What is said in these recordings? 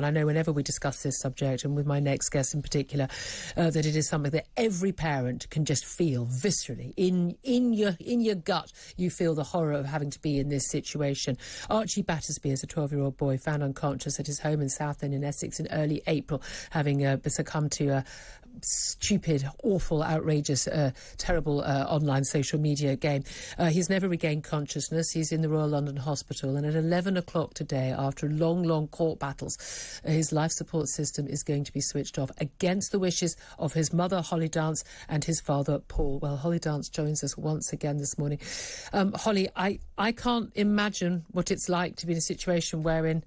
And I know whenever we discuss this subject, and with my next guest in particular, that it is something that every parent can just feel viscerally. In your gut, you feel the horror of having to be in this situation. Archie Battersbee is a 12-year-old boy found unconscious at his home in Southend in Essex in early April, having succumbed to a stupid, awful, outrageous, terrible online social media game. He's never regained consciousness. He's in the Royal London Hospital, and at 11 o'clock today, after long court battles, his life support system is going to be switched off against the wishes of his mother, Hollie Dance, and his father, Paul. Well, Hollie Dance joins us once again this morning. Hollie, I can't imagine what it's like to be in a situation wherein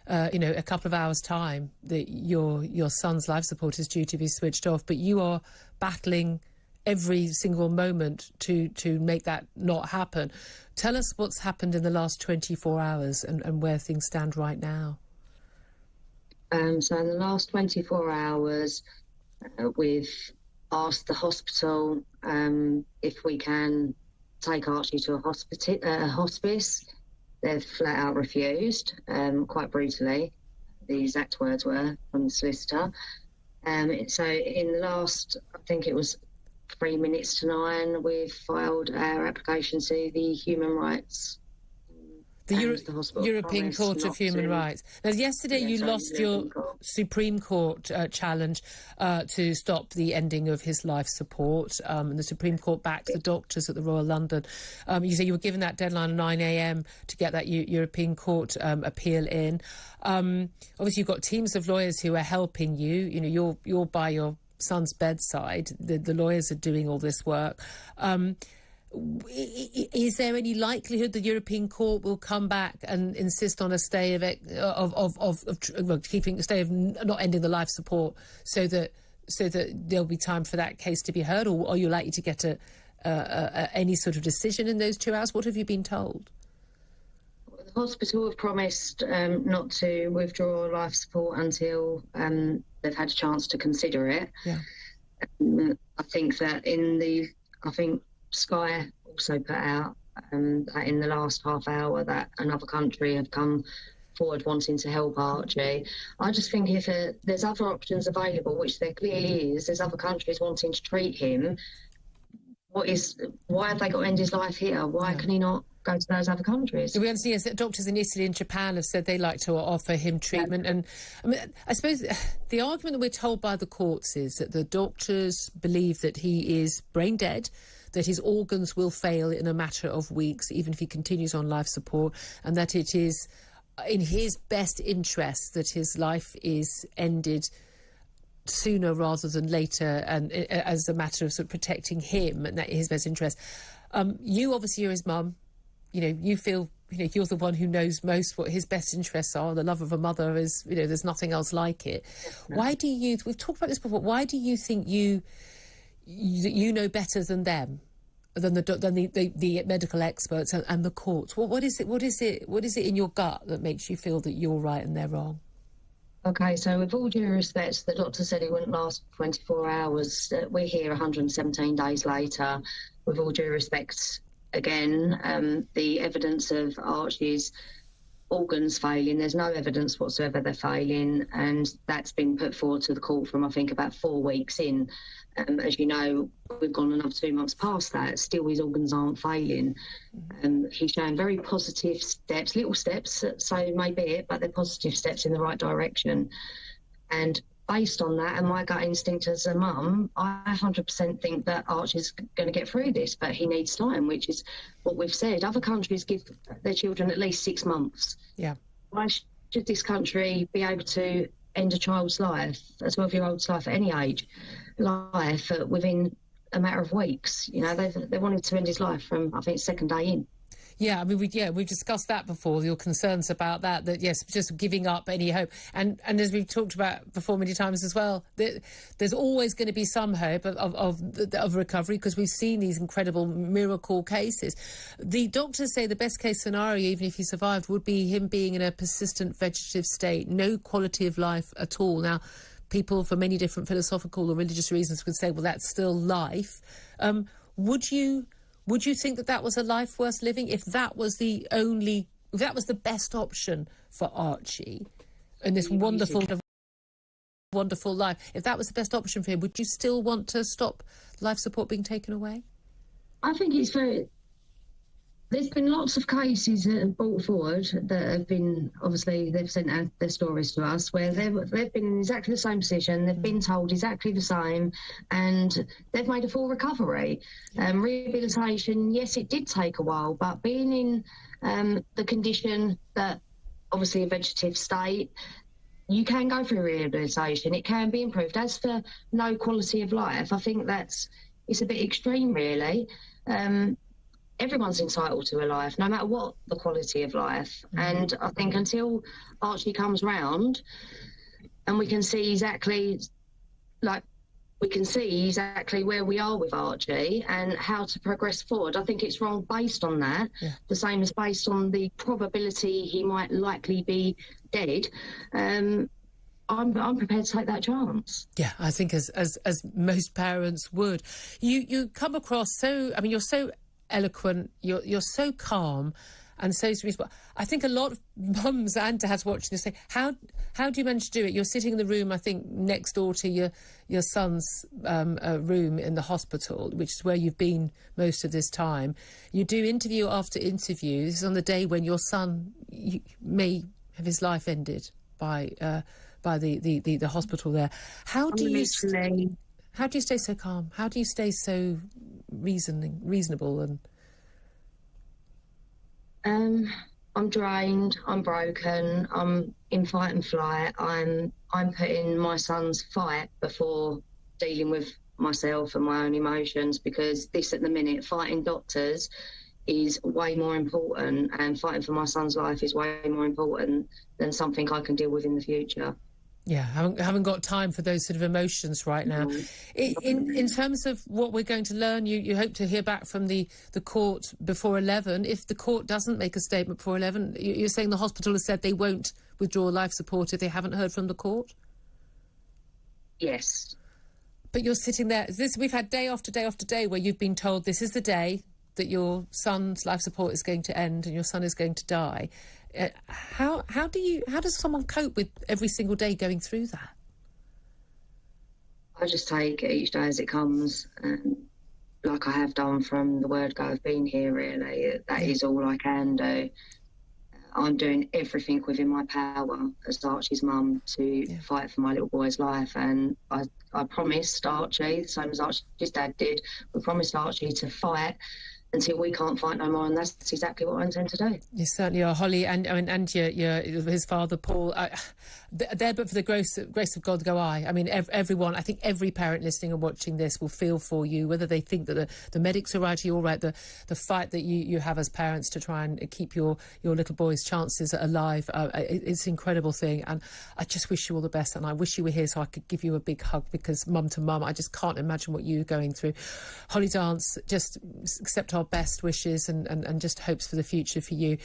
a couple of hours' time that your son's life support is due to be switched off, but you are battling every single moment to make that not happen. Tell us what's happened in the last 24 hours and where things stand right now. So in the last 24 hours, we've asked the hospital if we can take Archie to a hospice. They've flat out refused, quite brutally. The exact words were from the solicitor. So in the last, I think it was 3 minutes to 9, we've filed our application to the Human Rights. The European Court of Human Rights. Now, yesterday you lost your Supreme Court challenge to stop the ending of his life support, and the Supreme Court backed the doctors at the Royal London. You say you were given that deadline at 9 a.m. to get that European Court appeal in. Obviously, you've got teams of lawyers who are helping you. You know, you're by your son's bedside. The lawyers are doing all this work. Is there any likelihood the European Court will come back and insist on a stay of keeping a stay of not ending the life support, so that there'll be time for that case to be heard, or are you likely to get any sort of decision in those 2 hours? What have you been told? The hospital have promised not to withdraw life support until they've had a chance to consider it. Yeah. I think that Sky also put out that in the last half hour that another country have come forward wanting to help Archie. I just think if there's other options available, which there clearly is, there's other countries wanting to treat him, why have they got to end his life here? Why can he not go to those other countries? We understand, yes, that doctors in Italy and Japan have said they'd like to offer him treatment. And I mean, I suppose the argument that we're told by the courts is that the doctors believe that he is brain dead, that his organs will fail in a matter of weeks, even if he continues on life support, and that it is in his best interest that his life is ended sooner rather than later, and as a matter of sort of protecting him, and that is his best interest. You obviously, you're his mum. You know, you feel, you're the one who knows most what his best interests are. The love of a mother is, there's nothing else like it. No. Why do you, we've talked about this before, why do you think you know better than them, than the medical experts and the courts? What is it in your gut that makes you feel that you're right and they're wrong? Okay, so with all due respect, the doctor said it wouldn't last 24 hours. We're here 117 days later. With all due respect, again, the evidence of Archie's organs failing, there's no evidence whatsoever they're failing, and that's been put forward to the court from, I think, about 4 weeks in. As you know, we've gone another 2 months past that. Still, his organs aren't failing. He's showing very positive steps, little steps, so maybe it, but they're positive steps in the right direction. And based on that and my gut instinct as a mum, I 100% think that Archie's going to get through this, but he needs time, which is what we've said. Other countries give their children at least 6 months. Yeah. Why should this country be able to end a child's life, a 12-year-old's life at any age, within a matter of weeks? They wanted to end his life from, I think, second day in. Yeah, I mean, we've discussed that before, your concerns about that, yes, just giving up any hope. And as we've talked about before many times as well, there's always going to be some hope of recovery, because we've seen these incredible miracle cases. The doctors say the best case scenario, even if he survived, would be him being in a persistent vegetative state, no quality of life at all. Now, people for many different philosophical or religious reasons would say, well, that's still life. Would you think that was a life worth living, if that was the best option for Archie? in this wonderful life. If that was the best option for him, would you still want to stop life support being taken away? I think it's very... There's been lots of cases that have brought forward that have been, obviously, they've sent out their stories to us where they've been in exactly the same position, they've been told exactly the same, and they've made a full recovery. Rehabilitation, yes, it did take a while, but being in the condition that, obviously, a vegetative state, you can go through rehabilitation, it can be improved. As for no quality of life, I think it's a bit extreme, really. Everyone's entitled to a life, no matter what the quality of life. And I think until Archie comes round and we can see exactly where we are with Archie and how to progress forward, I think it's wrong based on that. The same as based on the probability he might likely be dead. I'm prepared to take that chance. Yeah, I think as most parents would. You come across so... I mean, you're so eloquent, you're so calm and so sweet. I think a lot of mums and dads watching this say, how do you manage to do it? You're sitting in the room, I think, next door to your son's room in the hospital, which is where you've been most of this time. You do interview after interview. This is on the day when your son may have his life ended by the hospital there. How do you stay so calm? How do you stay so reasonable? And I'm drained, I'm broken, I'm in fight and flight. I'm putting my son's fight before dealing with myself and my own emotions, because this at the minute, fighting doctors is way more important, and fighting for my son's life is way more important than something I can deal with in the future. Yeah, haven't got time for those sort of emotions right now. In terms of what we're going to learn, you hope to hear back from the court before 11. If the court doesn't make a statement before 11, you're saying the hospital has said they won't withdraw life support if they haven't heard from the court? Yes. But you're sitting there. We've had day after day after day where you've been told this is the day that your son's life support is going to end and your son is going to die. How does someone cope with every single day going through that? I just take each day as it comes, like I have done from the word go of being here, really. That is all I can do. I'm doing everything within my power as Archie's mum to fight for my little boy's life, and I promised Archie, the same as Archie's dad did, we promised Archie to fight until we can't fight no more, and that's exactly what I intend to do. You certainly are, Hollie, and his father, Paul. There, but for the grace of God go I. I mean, everyone, I think every parent listening and watching this will feel for you, whether they think that the medics are right or you're right, the fight that you have as parents to try and keep your little boy's chances alive. It's an incredible thing, and I just wish you all the best, and I wish you were here so I could give you a big hug, because mum to mum, I just can't imagine what you're going through. Hollie Dance, just accept our best wishes and just hopes for the future for you.